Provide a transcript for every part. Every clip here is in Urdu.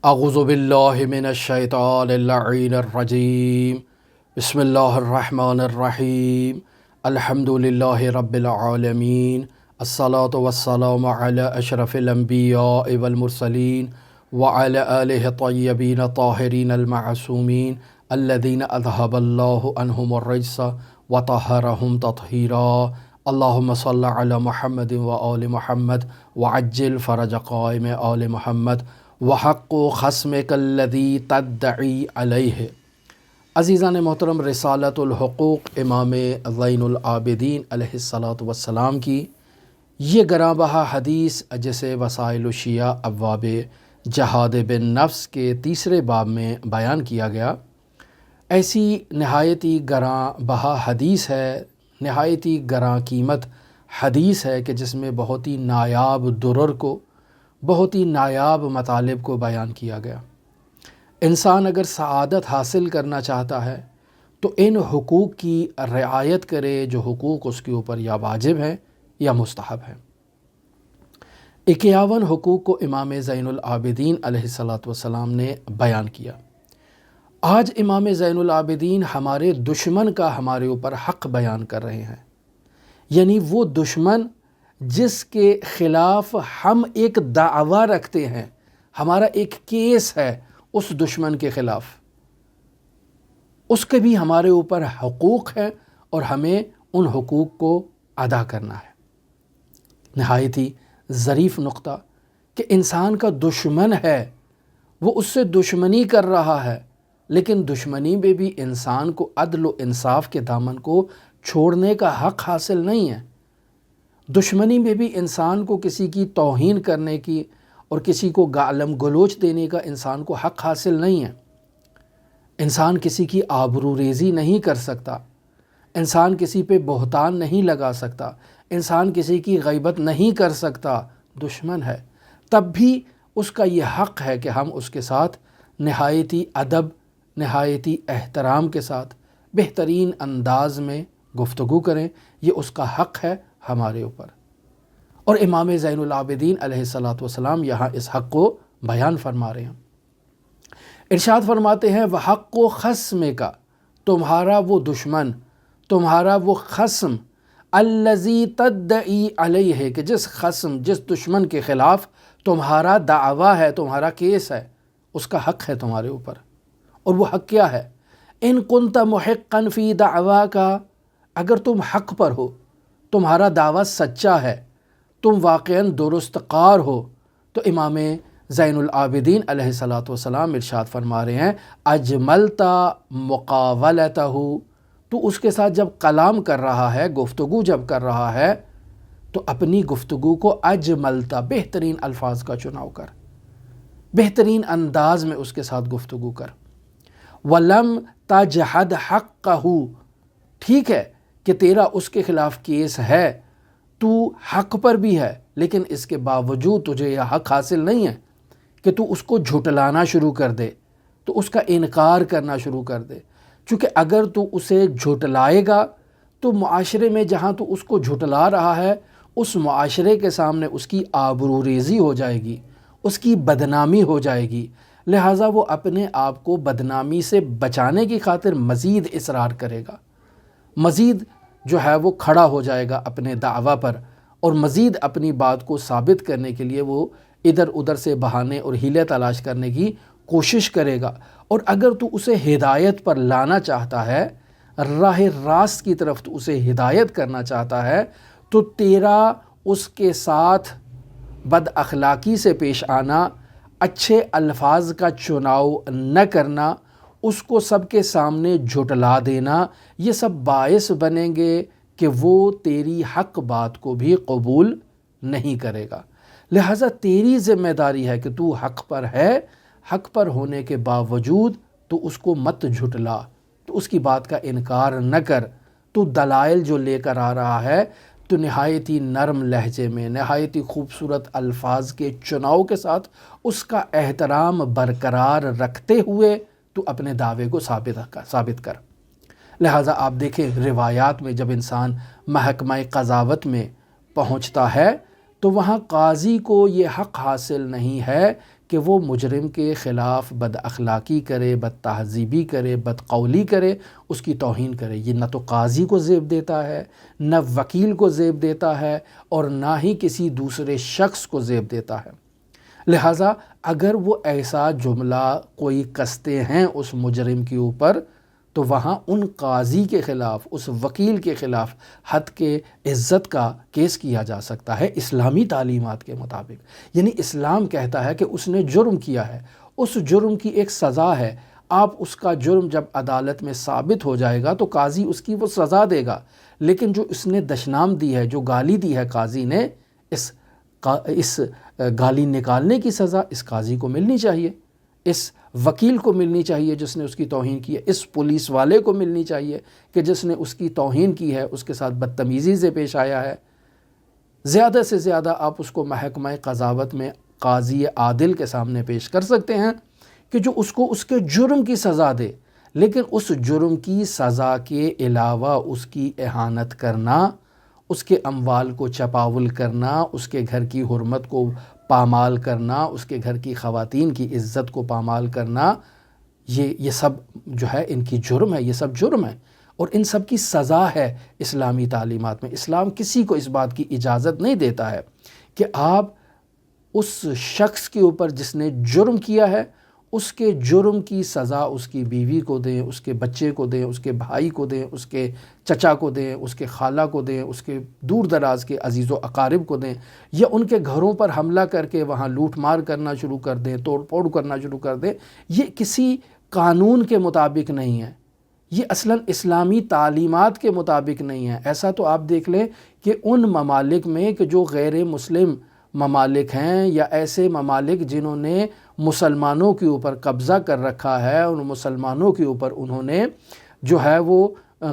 اعوذ باللہ من الشیطان اللعین الرجیم بسم اللہ الرحمن الرحیم الحمد للہ رب العالمین الصلاة والسلام علی اشرف الانبیاء والمرسلین وعلی آلہ طیبین طاہرین المعصومین الذین اذہب اللہ عنہم الرجس وطہرہم تطہیرا اللہم صل علی محمد وآل محمد وعجل فرج قائم آل محمد وحق خصمک الذی تدعی علیہ۔ عزیزان محترم، رسالۃ الحقوق امام زین العابدین علیہ الصلاۃ والسلام کی یہ گراں بہا حدیث جسے وسائل الشیعہ ابواب جہاد بن نفس کے تیسرے باب میں بیان کیا گیا، ایسی نہایتی گراں بہا حدیث ہے، نہایتی گراں قیمت حدیث ہے کہ جس میں بہت ہی نایاب درر کو، بہت ہی نایاب مطالب کو بیان کیا گیا۔ انسان اگر سعادت حاصل کرنا چاہتا ہے تو ان حقوق کی رعایت کرے جو حقوق اس کے اوپر یا واجب ہیں یا مستحب ہیں۔ 51 حقوق کو امام زین العابدین علیہ الصلاۃ والسلام نے بیان کیا۔ آج امام زین العابدین ہمارے دشمن کا ہمارے اوپر حق بیان کر رہے ہیں، یعنی وہ دشمن جس کے خلاف ہم ایک دعویٰ رکھتے ہیں، ہمارا ایک کیس ہے اس دشمن کے خلاف، اس کے بھی ہمارے اوپر حقوق ہیں اور ہمیں ان حقوق کو ادا کرنا ہے۔ نہایت ہی ظریف نقطہ کہ انسان کا دشمن ہے، وہ اس سے دشمنی کر رہا ہے، لیکن دشمنی میں بھی انسان کو عدل و انصاف کے دامن کو چھوڑنے کا حق حاصل نہیں ہے۔ دشمنی میں بھی انسان کو کسی کی توہین کرنے کی اور کسی کو گالم گلوچ دینے کا انسان کو حق حاصل نہیں ہے۔ انسان کسی کی آبرو ریزی نہیں کر سکتا، انسان کسی پہ بہتان نہیں لگا سکتا، انسان کسی کی غیبت نہیں کر سکتا۔ دشمن ہے، تب بھی اس کا یہ حق ہے کہ ہم اس کے ساتھ نہایتی ادب، نہایتی احترام کے ساتھ بہترین انداز میں گفتگو کریں۔ یہ اس کا حق ہے ہمارے اوپر، اور امام زین العابدین علیہ الصلاۃ والسلام یہاں اس حق کو بیان فرما رہے ہیں۔ ارشاد فرماتے ہیں وحق و خصم کا، تمہارا وہ دشمن، تمہارا وہ خصم، الذی تدعی علیہ، کہ جس خصم، جس دشمن کے خلاف تمہارا دعویٰ ہے، تمہارا کیس ہے، اس کا حق ہے تمہارے اوپر۔ اور وہ حق کیا ہے؟ ان کنت محقا فی دعواک، اگر تم حق پر ہو، تمہارا دعویٰ سچا ہے، تم واقعاً درست کار ہو، تو امام زین العابدین علیہ الصلاۃ والسلام ارشاد فرما رہے ہیں اجملت مقاولتہ، تو اس کے ساتھ جب کلام کر رہا ہے، گفتگو جب کر رہا ہے، تو اپنی گفتگو کو اجملت، بہترین الفاظ کا چناؤ کر، بہترین انداز میں اس کے ساتھ گفتگو کر۔ وَلَمْ تَجْحَدْ حَقَّهُ، ٹھیک ہے کہ تیرا اس کے خلاف کیس ہے، تو حق پر بھی ہے، لیکن اس کے باوجود تجھے یہ حق حاصل نہیں ہے کہ تو اس کو جھٹلانا شروع کر دے، تو اس کا انکار کرنا شروع کر دے، چونکہ اگر تو اسے جھٹلائے گا تو معاشرے میں جہاں تو اس کو جھٹلا رہا ہے، اس معاشرے کے سامنے اس کی آبرو ریزی ہو جائے گی، اس کی بدنامی ہو جائے گی، لہٰذا وہ اپنے آپ کو بدنامی سے بچانے کی خاطر مزید اصرار کرے گا، مزید جو ہے وہ کھڑا ہو جائے گا اپنے دعویٰ پر، اور مزید اپنی بات کو ثابت کرنے کے لیے وہ ادھر ادھر سے بہانے اور ہیلے تلاش کرنے کی کوشش کرے گا۔ اور اگر تو اسے ہدایت پر لانا چاہتا ہے، راہ راست کی طرف تو اسے ہدایت کرنا چاہتا ہے، تو تیرا اس کے ساتھ بد اخلاقی سے پیش آنا، اچھے الفاظ کا چناؤ نہ کرنا، اس کو سب کے سامنے جھٹلا دینا، یہ سب باعث بنیں گے کہ وہ تیری حق بات کو بھی قبول نہیں کرے گا۔ لہٰذا تیری ذمہ داری ہے کہ تو حق پر ہے، حق پر ہونے کے باوجود تو اس کو مت جھٹلا، تو اس کی بات کا انکار نہ کر، تو دلائل جو لے کر آ رہا ہے تو نہایت ہی نرم لہجے میں، نہایت ہی خوبصورت الفاظ کے چناؤ کے ساتھ اس کا احترام برقرار رکھتے ہوئے تو اپنے دعوے کو ثابت کر۔ لہٰذا آپ دیکھیں روایات میں جب انسان محکمہ قضاوت میں پہنچتا ہے تو وہاں قاضی کو یہ حق حاصل نہیں ہے کہ وہ مجرم کے خلاف بد اخلاقی کرے، بد تہذیبی کرے، بد قولی کرے، اس کی توہین کرے۔ یہ نہ تو قاضی کو زیب دیتا ہے، نہ وکیل کو زیب دیتا ہے، اور نہ ہی کسی دوسرے شخص کو زیب دیتا ہے۔ لہٰذا اگر وہ ایسا جملہ کوئی کستے ہیں اس مجرم کے اوپر، تو وہاں ان قاضی کے خلاف، اس وکیل کے خلاف حد کے عزت کا کیس کیا جا سکتا ہے اسلامی تعلیمات کے مطابق۔ یعنی اسلام کہتا ہے کہ اس نے جرم کیا ہے، اس جرم کی ایک سزا ہے۔ آپ اس کا جرم جب عدالت میں ثابت ہو جائے گا تو قاضی اس کی وہ سزا دے گا، لیکن جو اس نے دشنام دی ہے، جو گالی دی ہے قاضی نے، اس گالی نکالنے کی سزا اس قاضی کو ملنی چاہیے، اس وکیل کو ملنی چاہیے جس نے اس کی توہین کی ہے، اس پولیس والے کو ملنی چاہیے کہ جس نے اس کی توہین کی ہے، اس کے ساتھ بدتمیزی سے پیش آیا ہے۔ زیادہ سے زیادہ آپ اس کو محکمہ قضاوت میں قاضی عادل کے سامنے پیش کر سکتے ہیں کہ جو اس کو اس کے جرم کی سزا دے، لیکن اس جرم کی سزا کے علاوہ اس کی اہانت کرنا، اس کے اموال کو چپاول کرنا، اس کے گھر کی حرمت کو پامال کرنا، اس کے گھر کی خواتین کی عزت کو پامال کرنا، یہ سب جو ہے ان کی جرم ہے، یہ سب جرم ہے، اور ان سب کی سزا ہے اسلامی تعلیمات میں۔ اسلام کسی کو اس بات کی اجازت نہیں دیتا ہے کہ آپ اس شخص کے اوپر جس نے جرم کیا ہے، اس کے جرم کی سزا اس کی بیوی کو دیں، اس کے بچے کو دیں، اس کے بھائی کو دیں، اس کے چچا کو دیں، اس کے خالہ کو دیں، اس کے دور دراز کے عزیز و اقارب کو دیں، یا ان کے گھروں پر حملہ کر کے وہاں لوٹ مار کرنا شروع کر دیں، توڑ پھوڑ کرنا شروع کر دیں۔ یہ کسی قانون کے مطابق نہیں ہے، یہ اصلاً اسلامی تعلیمات کے مطابق نہیں ہے۔ ایسا تو آپ دیکھ لیں کہ ان ممالک میں کہ جو غیر مسلم ممالک ہیں، یا ایسے ممالک جنہوں نے مسلمانوں کے اوپر قبضہ کر رکھا ہے، ان مسلمانوں کے اوپر انہوں نے جو ہے وہ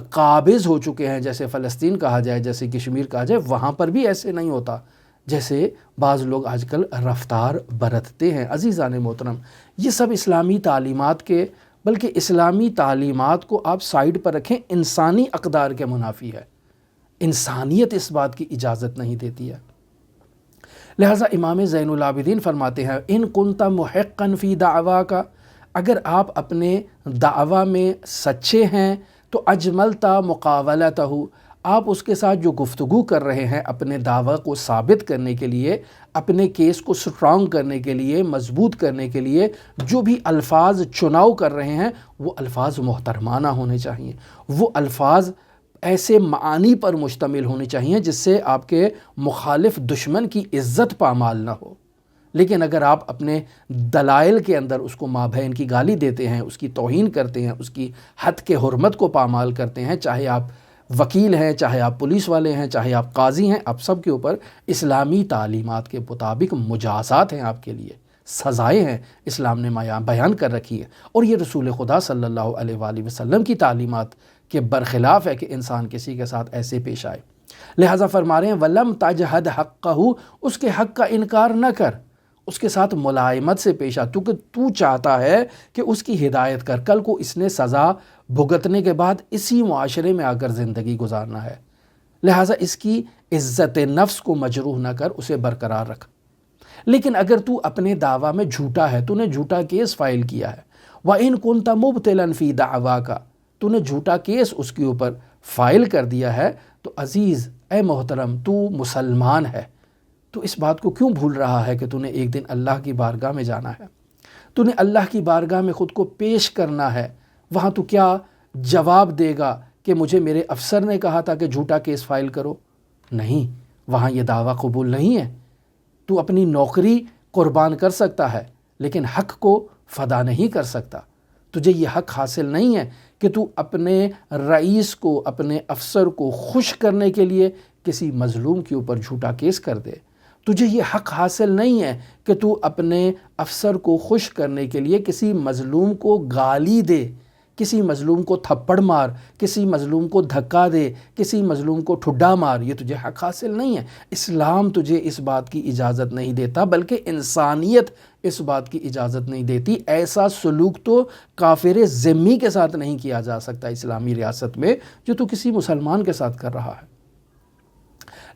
قابض ہو چکے ہیں، جیسے فلسطین کہا جائے، جیسے کشمیر کہا جائے، وہاں پر بھی ایسے نہیں ہوتا جیسے بعض لوگ آج کل رفتار برتتے ہیں۔ عزیزان محترم، یہ سب اسلامی تعلیمات کے، بلکہ اسلامی تعلیمات کو آپ سائیڈ پر رکھیں، انسانی اقدار کے منافی ہے۔ انسانیت اس بات کی اجازت نہیں دیتی ہے۔ لہٰذا امام زین العابدین فرماتے ہیں، ان کنت محقا فی دعواک، اگر آپ اپنے دعویٰ میں سچے ہیں تو اجملتا مقاولتہ، آپ اس کے ساتھ جو گفتگو کر رہے ہیں اپنے دعویٰ کو ثابت کرنے کے لیے، اپنے کیس کو سٹرانگ کرنے کے لیے، مضبوط کرنے کے لیے جو بھی الفاظ چناؤ کر رہے ہیں، وہ الفاظ محترمانہ ہونے چاہیے، وہ الفاظ ایسے معانی پر مشتمل ہونے چاہیے جس سے آپ کے مخالف دشمن کی عزت پامال نہ ہو۔ لیکن اگر آپ اپنے دلائل کے اندر اس کو مابین کی گالی دیتے ہیں، اس کی توہین کرتے ہیں، اس کی حد کے حرمت کو پامال کرتے ہیں، چاہے آپ وکیل ہیں، چاہے آپ پولیس والے ہیں، چاہے آپ قاضی ہیں، آپ سب کے اوپر اسلامی تعلیمات کے مطابق مجازات ہیں، آپ کے لیے سزائیں ہیں، اسلام نے بیان کر رکھی ہے، اور یہ رسول خدا صلی اللہ علیہ وآلہ وسلم کی تعلیمات کے برخلاف ہے کہ انسان کسی کے ساتھ ایسے پیش آئے۔ لہٰذا فرما رہے ہیں وَلَمْ تَجْحَدْ حَقَّهُ، اس کے حق کا انکار نہ کر، اس کے ساتھ ملائمت سے پیش آ، کیونکہ تو چاہتا ہے کہ اس کی ہدایت کر، کل کو اس نے سزا بھگتنے کے بعد اسی معاشرے میں آ کر زندگی گزارنا ہے، لہٰذا اس کی عزت نفس کو مجروح نہ کر، اسے برقرار رکھ۔ لیکن اگر تو اپنے دعویٰ میں جھوٹا ہے، تو نے جھوٹا کیس فائل کیا ہے، وَإِن كُنْتَ مُبْتِلًا فِي دَعْوَاكَ، تو نے جھوٹا کیس اس کے اوپر فائل کر دیا ہے، تو عزیز اے محترم، تو مسلمان ہے، تو اس بات کو کیوں بھول رہا ہے کہ تو نے ایک دن اللہ کی بارگاہ میں جانا ہے، تو نے اللہ کی بارگاہ میں خود کو پیش کرنا ہے، وہاں تو کیا جواب دے گا کہ مجھے میرے افسر نے کہا تھا کہ جھوٹا کیس فائل کرو؟ نہیں، وہاں یہ دعویٰ قبول نہیں ہے۔ تو اپنی نوکری قربان کر سکتا ہے لیکن حق کو فدا نہیں کر سکتا۔ تجھے یہ حق حاصل نہیں ہے کہ تو اپنے رئیس کو، اپنے افسر کو خوش کرنے کے لیے کسی مظلوم کے اوپر جھوٹا کیس کر دے۔ تجھے یہ حق حاصل نہیں ہے کہ تو اپنے افسر کو خوش کرنے کے لیے کسی مظلوم کو گالی دے، کسی مظلوم کو تھپڑ مار، کسی مظلوم کو دھکا دے، کسی مظلوم کو ٹھڈا مار، یہ تجھے حق حاصل نہیں ہے۔ اسلام تجھے اس بات کی اجازت نہیں دیتا، بلکہ انسانیت اس بات کی اجازت نہیں دیتی۔ ایسا سلوک تو کافر ذمہ کے ساتھ نہیں کیا جا سکتا اسلامی ریاست میں جو تو کسی مسلمان کے ساتھ کر رہا ہے۔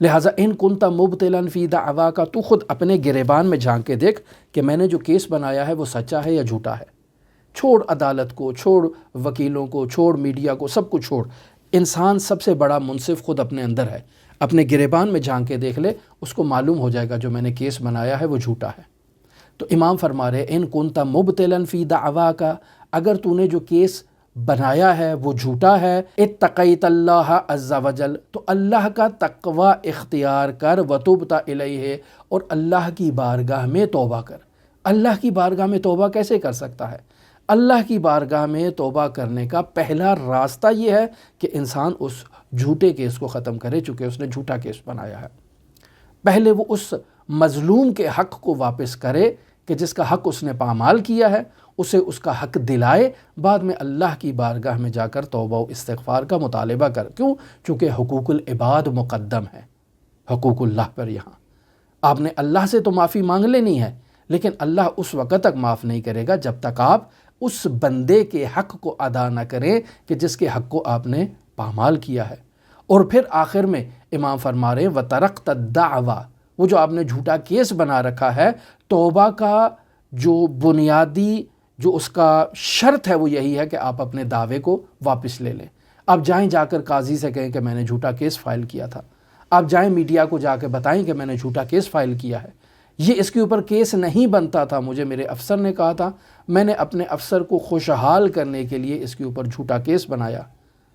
لہٰذا ان کنت مبتلا فی دعوا کا، تو خود اپنے گریبان میں جھانک کے دیکھ کہ میں نے جو کیس بنایا ہے وہ سچا ہے یا جھوٹا ہے۔ چھوڑ عدالت کو، چھوڑ وکیلوں کو، چھوڑ میڈیا کو، سب کو چھوڑ۔ انسان سب سے بڑا منصف خود اپنے اندر ہے، اپنے گریبان میں جھانک کے دیکھ لے، اس کو معلوم ہو جائے گا جو میں نے کیس بنایا ہے وہ جھوٹا ہے۔ تو امام فرما رہے ان کنت مبتلا فی دعوا کا، اگر تو نے جو کیس بنایا ہے وہ جھوٹا ہے، اتقیت اللہ عز وجل، تو اللہ کا تقوی اختیار کر، وتوبت الیہ، اور اللہ کی بارگاہ میں توبہ کر۔ اللہ کی بارگاہ میں توبہ کیسے کر سکتا ہے؟ اللہ کی بارگاہ میں توبہ کرنے کا پہلا راستہ یہ ہے کہ انسان اس جھوٹے کیس کو ختم کرے، چونکہ اس نے جھوٹا کیس بنایا ہے۔ پہلے وہ اس مظلوم کے حق کو واپس کرے کہ جس کا حق اس نے پامال کیا ہے، اسے اس کا حق دلائے، بعد میں اللہ کی بارگاہ میں جا کر توبہ و استغفار کا مطالبہ کر۔ کیوں؟ چونکہ حقوق العباد مقدم ہے حقوق اللہ پر۔ یہاں آپ نے اللہ سے تو معافی مانگ لینی ہے، لیکن اللہ اس وقت تک معاف نہیں کرے گا جب تک آپ اس بندے کے حق کو ادا نہ کریں کہ جس کے حق کو آپ نے پامال کیا ہے۔ اور پھر آخر میں امام فرما رہے ہیں وَتَرَقْتَ الدَّعْوَى، وہ جو آپ نے جھوٹا کیس بنا رکھا ہے، توبہ کا جو بنیادی جو اس کا شرط ہے وہ یہی ہے کہ آپ اپنے دعوے کو واپس لے لیں۔ آپ جائیں جا کر قاضی سے کہیں کہ میں نے جھوٹا کیس فائل کیا تھا، آپ جائیں میڈیا کو جا کے بتائیں کہ میں نے جھوٹا کیس فائل کیا ہے، یہ اس کے اوپر کیس نہیں بنتا تھا، مجھے میرے افسر نے کہا تھا، میں نے اپنے افسر کو خوشحال کرنے کے لیے اس کے اوپر جھوٹا کیس بنایا،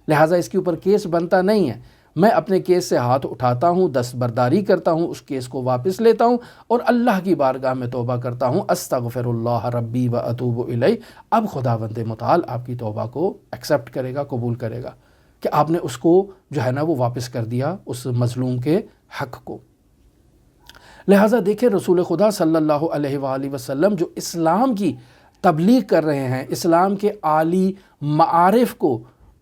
لہٰذا اس کے اوپر کیس بنتا نہیں ہے، میں اپنے کیس سے ہاتھ اٹھاتا ہوں، دستبرداری کرتا ہوں، اس کیس کو واپس لیتا ہوں اور اللہ کی بارگاہ میں توبہ کرتا ہوں، استغفر اللہ ربی و اتوب الیہ۔ اب خداوند متعال آپ کی توبہ کو ایکسیپٹ کرے گا، قبول کرے گا کہ آپ نے اس کو جو ہے نا وہ واپس کر دیا، اس مظلوم کے حق کو۔ لہٰذا دیکھیں رسول خدا صلی اللہ علیہ وآلہ وسلم جو اسلام کی تبلیغ کر رہے ہیں، اسلام کے عالی معارف کو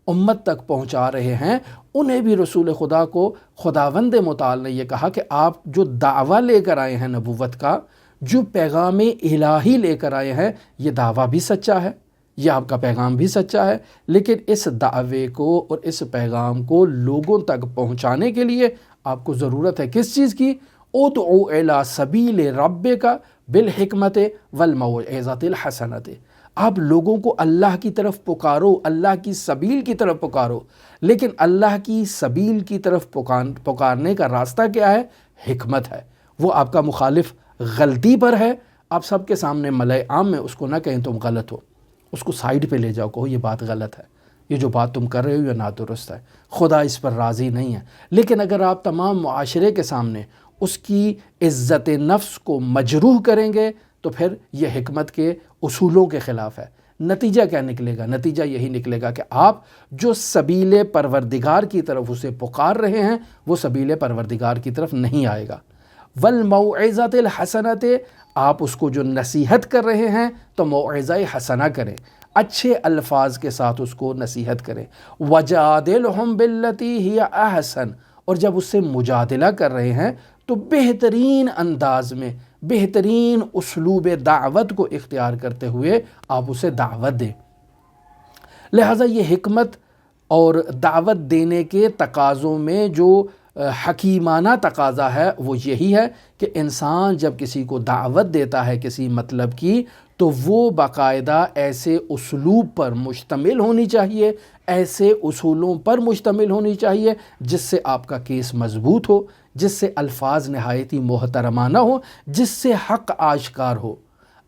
امت تک پہنچا رہے ہیں، انہیں بھی رسول خدا کو خداوند متعال نے یہ کہا کہ آپ جو دعویٰ لے کر آئے ہیں نبوت کا، جو پیغام الہی لے کر آئے ہیں، یہ دعویٰ بھی سچا ہے، یہ آپ کا پیغام بھی سچا ہے، لیکن اس دعوے کو اور اس پیغام کو لوگوں تک پہنچانے کے لیے آپ کو ضرورت ہے کس چیز کی؟ ادعو الی سبیل ربک بالحکمت والموعظۃ الحسنۃ، آپ لوگوں کو اللہ کی طرف پکارو، اللہ کی سبیل کی طرف پکارو، لیکن اللہ کی سبیل کی طرف پکارنے کا راستہ کیا ہے؟ حکمت ہے۔ وہ آپ کا مخالف غلطی پر ہے، آپ سب کے سامنے ملأ عام میں اس کو نہ کہیں تم غلط ہو، اس کو سائیڈ پہ لے جاؤ، کہو یہ بات غلط ہے، یہ جو بات تم کر رہے ہو یہ نادرست ہے، خدا اس پر راضی نہیں ہے۔ لیکن اگر آپ تمام معاشرے کے سامنے اس کی عزت نفس کو مجروح کریں گے تو پھر یہ حکمت کے اصولوں کے خلاف ہے۔ نتیجہ کیا نکلے گا؟ نتیجہ یہی نکلے گا کہ آپ جو سبیل پروردگار کی طرف اسے پکار رہے ہیں وہ سبیل پروردگار کی طرف نہیں آئے گا۔ والموعظۃ الحسنۃ، آپ اس کو جو نصیحت کر رہے ہیں تو موعظہ حسنہ کریں، اچھے الفاظ کے ساتھ اس کو نصیحت کریں۔ وجادلہم باللتی ہی احسن، اور جب اس سے مجادلہ کر رہے ہیں تو بہترین انداز میں، بہترین اسلوب دعوت کو اختیار کرتے ہوئے آپ اسے دعوت دیں۔ لہٰذا یہ حکمت اور دعوت دینے کے تقاضوں میں جو حکیمانہ تقاضا ہے وہ یہی ہے کہ انسان جب کسی کو دعوت دیتا ہے کسی مطلب کی تو وہ باقاعدہ ایسے اسلوب پر مشتمل ہونی چاہیے، ایسے اصولوں پر مشتمل ہونی چاہیے جس سے آپ کا کیس مضبوط ہو، جس سے الفاظ نہایتی محترمانہ ہو، جس سے حق آشکار ہو۔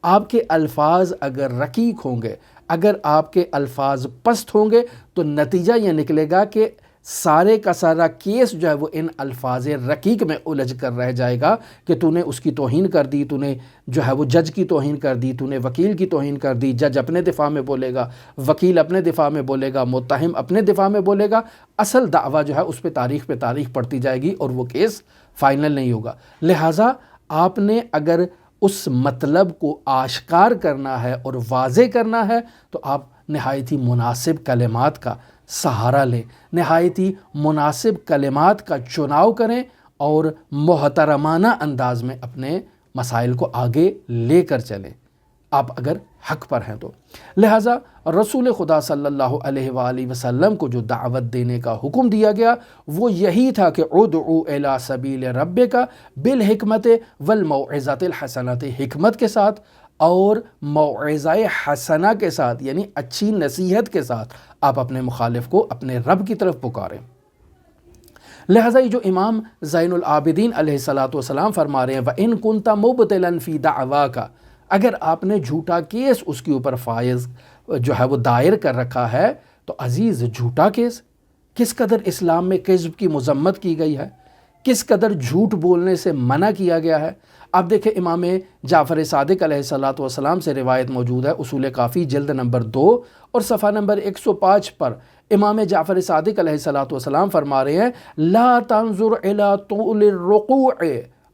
آپ کے الفاظ اگر رقیق ہوں گے، اگر آپ کے الفاظ پست ہوں گے تو نتیجہ یہ نکلے گا کہ سارے کا سارا کیس جو ہے وہ ان الفاظ رقیق میں الجھ کر رہ جائے گا کہ تو نے اس کی توہین کر دی، تو نے جو ہے وہ جج کی توہین کر دی، تو نے وکیل کی توہین کر دی، جج اپنے دفاع میں بولے گا، وکیل اپنے دفاع میں بولے گا، متہم اپنے دفاع میں بولے گا، اصل دعویٰ جو ہے اس پہ تاریخ پڑتی جائے گی اور وہ کیس فائنل نہیں ہوگا۔ لہٰذا آپ نے اگر اس مطلب کو آشکار کرنا ہے اور واضح کرنا ہے تو آپ نہایت ہی مناسب کلمات کا سہارا لیں، نہایت ہی مناسب کلمات کا چناؤ کریں اور محترمانہ انداز میں اپنے مسائل کو آگے لے کر چلیں۔ آپ اگر حق پر ہیں تو۔ لہٰذا رسول خدا صلی اللہ علیہ وآلہ وسلم کو جو دعوت دینے کا حکم دیا گیا وہ یہی تھا کہ ادعو الی سبیل ربک بالحکمت والموعظۃ الحسنۃ، حکمت کے ساتھ اور موعظہ حسنہ کے ساتھ، یعنی اچھی نصیحت کے ساتھ آپ اپنے مخالف کو اپنے رب کی طرف پکاریں۔ لہٰذا یہ جو امام زین العابدین علیہ الصلاۃ والسلام فرما رہے ہیں وَإِن كُنْتَ مُبْطِلًا فِي دَعْوَاكَ، اگر آپ نے جھوٹا کیس اس کے اوپر فائز جو ہے وہ دائر کر رکھا ہے تو عزیز جھوٹا کیس، کس قدر اسلام میں کذب کی مذمت کی گئی ہے، کس قدر جھوٹ بولنے سے منع کیا گیا ہے۔ آپ دیکھیں امام جعفر صادق علیہ الصلاۃ والسلام سے روایت موجود ہے، اصول کافی جلد نمبر 2 اور صفحہ نمبر 105 پر امام جعفر صادق علیہ الصلاۃ والسلام فرما رہے ہیں لا تنظر الى طول الرکوع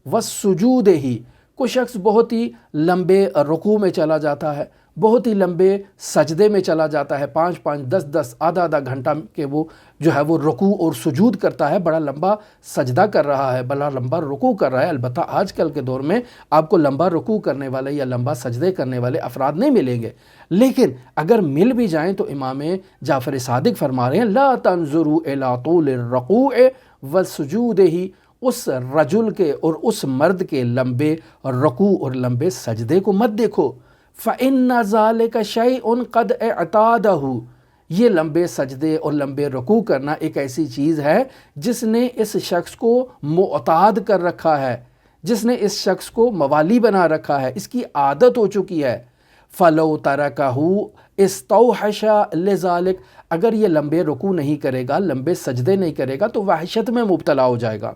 والسجود، ہی کوئی شخص بہت ہی لمبے رکوع میں چلا جاتا ہے، بہت ہی لمبے سجدے میں چلا جاتا ہے، 5 10 آدھا گھنٹہ کے وہ جو ہے وہ رکوع اور سجود کرتا ہے، بڑا لمبا سجدہ کر رہا ہے، بڑا لمبا رکوع کر رہا ہے۔ البتہ آج کل کے دور میں آپ کو لمبا رکوع کرنے والے یا لمبا سجدے کرنے والے افراد نہیں ملیں گے، لیکن اگر مل بھی جائیں تو امام جعفر صادق فرما رہے ہیں لا تنظروا الی طول الرکوع والسجود، ہی اس رجل کے اور اس مرد کے لمبے رکوع اور لمبے سجدے کو مت دیکھو، فَإِنَّ ذَلِكَ شَيْءٌ قَدْ اعْتَادَهُ، یہ لمبے سجدے اور لمبے رکوع کرنا ایک ایسی چیز ہے جس نے اس شخص کو معتاد کر رکھا ہے، جس نے اس شخص کو موالی بنا رکھا ہے، اس کی عادت ہو چکی ہے۔ فَلَوْ تَرَكَهُ اسْتَوْحَشَ لِذَلِكَ، اگر یہ لمبے رکوع نہیں کرے گا، لمبے سجدے نہیں کرے گا تو وحشت میں مبتلا ہو جائے گا۔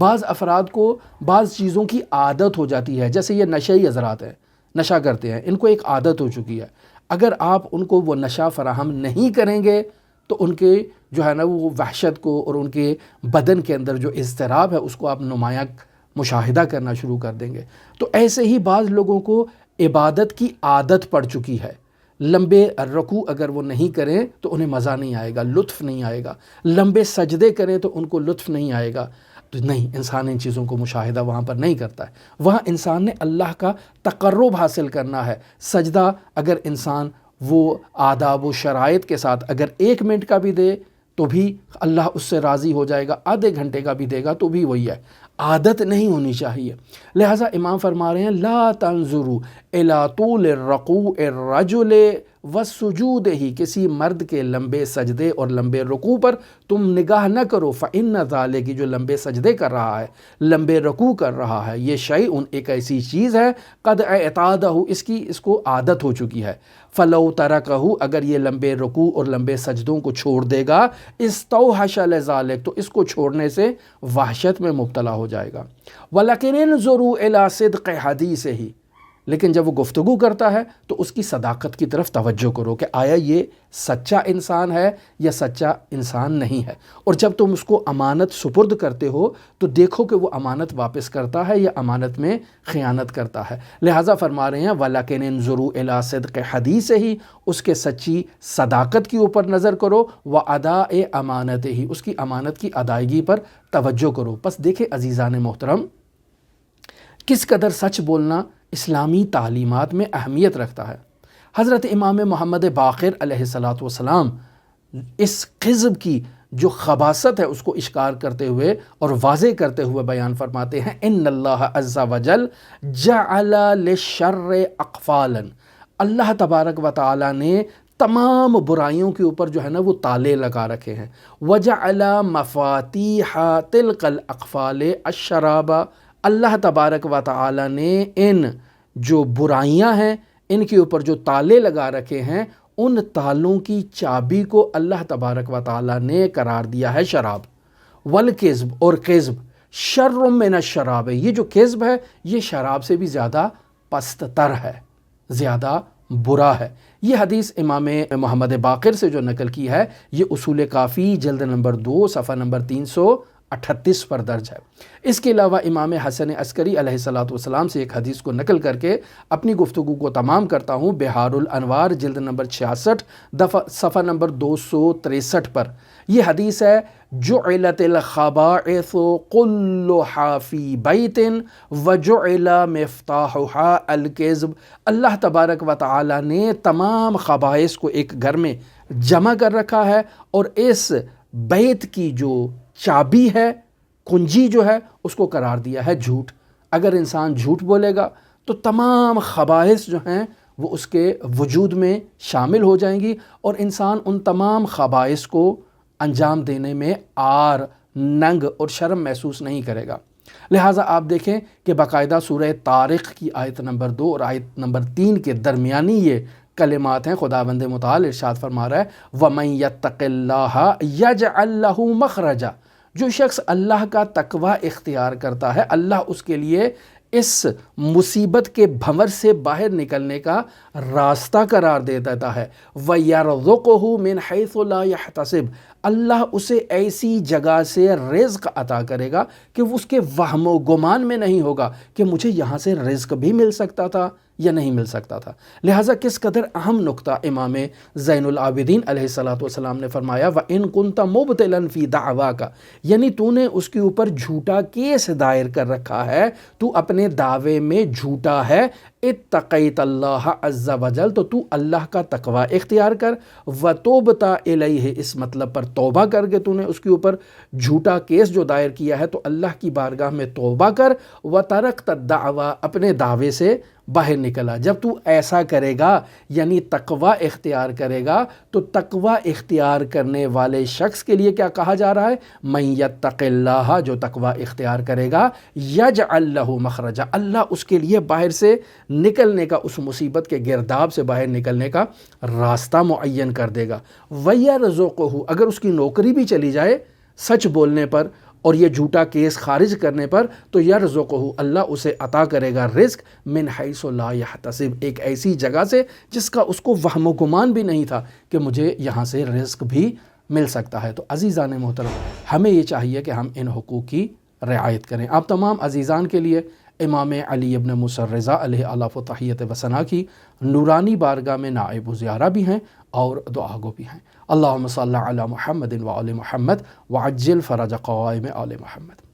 بعض افراد کو بعض چیزوں کی عادت ہو جاتی ہے، جیسے یہ نشئی حضرات ہیں، نشہ کرتے ہیں، ان کو ایک عادت ہو چکی ہے، اگر آپ ان کو وہ نشہ فراہم نہیں کریں گے تو ان کے جو ہے نا وہ وحشت کو اور ان کے بدن کے اندر جو اضطراب ہے اس کو آپ نمایاں مشاہدہ کرنا شروع کر دیں گے۔ تو ایسے ہی بعض لوگوں کو عبادت کی عادت پڑ چکی ہے، لمبے رکوع اگر وہ نہیں کریں تو انہیں مزہ نہیں آئے گا، لطف نہیں آئے گا، لمبے سجدے کریں تو ان کو لطف نہیں آئے گا۔ تو نہیں، انسان ان چیزوں کو مشاہدہ وہاں پر نہیں کرتا ہے، وہاں انسان نے اللہ کا تقرب حاصل کرنا ہے۔ سجدہ اگر انسان وہ آداب و شرائط کے ساتھ اگر 1 منٹ کا بھی دے تو بھی اللہ اس سے راضی ہو جائے گا، آدھے گھنٹے کا بھی دے گا تو بھی وہی ہے، عادت نہیں ہونی چاہیے۔ لہٰذا امام فرما رہے ہیں لا تنظروا الی طول الرکوع الرجل والسجود، ہی کسی مرد کے لمبے سجدے اور لمبے رکوع پر تم نگاہ نہ کرو، فإن ذلک، جو لمبے سجدے کر رہا ہے، لمبے رکوع کر رہا ہے، یہ شیء ایک ایسی چیز ہے قد اعتادہ، اس کو عادت ہو چکی ہے۔ فلو ترکہ، اگر یہ لمبے رکوع اور لمبے سجدوں کو چھوڑ دے گا، استوحش لذالک، تو اس کو چھوڑنے سے وحشت میں مبتلا ہو جائے گا۔ ولکن انظروا الی صدق حدیثہ، لیکن جب وہ گفتگو کرتا ہے تو اس کی صداقت کی طرف توجہ کرو کہ آیا یہ سچا انسان ہے یا سچا انسان نہیں ہے، اور جب تم اس کو امانت سپرد کرتے ہو تو دیکھو کہ وہ امانت واپس کرتا ہے یا امانت میں خیانت کرتا ہے۔ لہٰذا فرما رہے ہیں وَلَكِنْ انظُرُوا إِلَىٰ صِدْقِ حَدِيثِهِ، اس کے سچی صداقت کے اوپر نظر کرو، وَأَدَاءِ أَمَانَتِهِ، اس کی امانت کی ادائیگی پر توجہ کرو۔ پس دیکھیں عزیزان محترم، کس قدر سچ بولنا اسلامی تعلیمات میں اہمیت رکھتا ہے۔ حضرت امام محمد باقر علیہ السلام اس قذب کی جو خباثت ہے اس کو اشکار کرتے ہوئے اور واضح کرتے ہوئے بیان فرماتے ہیں ان اللہ عز وجل جعل للشر اقفالا، اللہ تبارک و تعالی نے تمام برائیوں کے اوپر جو ہے نا وہ تالے لگا رکھے ہیں۔ وجعل مفاتیح تلک الاقفال الشراب، اللہ تبارک و تعالی نے ان جو برائیاں ہیں ان کے اوپر جو تالے لگا رکھے ہیں، ان تالوں کی چابی کو اللہ تبارک و تعالی نے قرار دیا ہے شراب۔ والکذب، اور کذب شر من الشراب، یہ جو کذب ہے یہ شراب سے بھی زیادہ پست تر ہے، زیادہ برا ہے۔ یہ حدیث امام محمد باقر سے جو نقل کی ہے یہ اصول کافی جلد نمبر 2 صفحہ نمبر 338 پر درج ہے۔ اس کے علاوہ امام حسن عسکری علیہ السلام سے ایک حدیث کو نقل کر کے اپنی گفتگو کو تمام کرتا ہوں۔ بہار الانوار جلد نمبر 66 صفحہ نمبر 263 پر یہ حدیث ہے جعلت الخبائث كلها فی بیت وجعل مفتاحها الکذب، اللہ تبارک و تعالی نے تمام خبائث کو ایک گھر میں جمع کر رکھا ہے، اور اس بیت کی جو چابی ہے، کنجی جو ہے، اس کو قرار دیا ہے جھوٹ۔ اگر انسان جھوٹ بولے گا تو تمام خبائث جو ہیں وہ اس کے وجود میں شامل ہو جائیں گی، اور انسان ان تمام خبائث کو انجام دینے میں عار، ننگ اور شرم محسوس نہیں کرے گا۔ لہٰذا آپ دیکھیں کہ باقاعدہ سورہ طارق کی آیت نمبر 2 اور آیت نمبر 3 کے درمیانی یہ کلمات ہیں۔ خداوند متعال ارشاد فرما رہا ہے وَمَن يَتَّقِ اللَّهَ يَجْعَل لَّهُ مَخْرَجًا، جو شخص اللہ کا تقوی اختیار کرتا ہے، اللہ اس کے لیے اس مصیبت کے بھنور سے باہر نکلنے کا راستہ قرار دے دیتا ہے۔ وَيَرْزُقْهُ مِنْ حَيْثُ لَا يَحْتَسِبُ، اللہ اسے ایسی جگہ سے رزق عطا کرے گا کہ اس کے وہم و گمان میں نہیں ہوگا کہ مجھے یہاں سے رزق بھی مل سکتا تھا یا نہیں مل سکتا تھا۔ لہٰذا کس قدر اہم نقطہ امام زین العابدین علیہ السلام نے فرمایا وَإِن كُنْتَ مُبْطِلًا فِي دَعْوَاكَ، یعنی تو نے اس کے اوپر جھوٹا کیس دائر کر رکھا ہے، تو اپنے دعوے میں جھوٹا ہے، اتقیت اللہ عز وجل، تو تو اللہ کا تقوی اختیار کر، وتوبتا الیہ، اس مطلب پر توبہ کر کے تو نے اس کے اوپر جھوٹا کیس جو دائر کیا ہے تو اللہ کی بارگاہ میں توبہ کر، وترکت الدعوی، اپنے دعوے سے باہر نکلا۔ جب تو ایسا کرے گا یعنی تقوی اختیار کرے گا، تو تقوی اختیار کرنے والے شخص کے لیے کیا کہا جا رہا ہے؟ من یتق اللہ، جو تقوی اختیار کرے گا، یجعل لہ مخرجا، اللہ اس کے لیے باہر سے نکلنے کا، اس مصیبت کے گرداب سے باہر نکلنے کا راستہ معین کر دے گا۔ وَيَرْزُقْهُ، اگر اس کی نوکری بھی چلی جائے سچ بولنے پر اور یہ جھوٹا کیس خارج کرنے پر، تو یرزقہ، اللہ اسے عطا کرے گا رزق، من حیث لا یحتسب، ایک ایسی جگہ سے جس کا اس کو وہم و گمان بھی نہیں تھا کہ مجھے یہاں سے رزق بھی مل سکتا ہے۔ تو عزیزان محترم، ہمیں یہ چاہیے کہ ہم ان حقوق کی رعایت کریں۔ آپ تمام عزیزان کے لیے امام علی ابن موسیٰ الرضا علیہ الاف و تحیت و ثنا کی نورانی بارگاہ میں نائب و زیارہ بھی ہیں اور دعا گو بھی ہیں۔ اللہم صلی علی محمد و آل محمد وعجل فرج قوائم آل محمد۔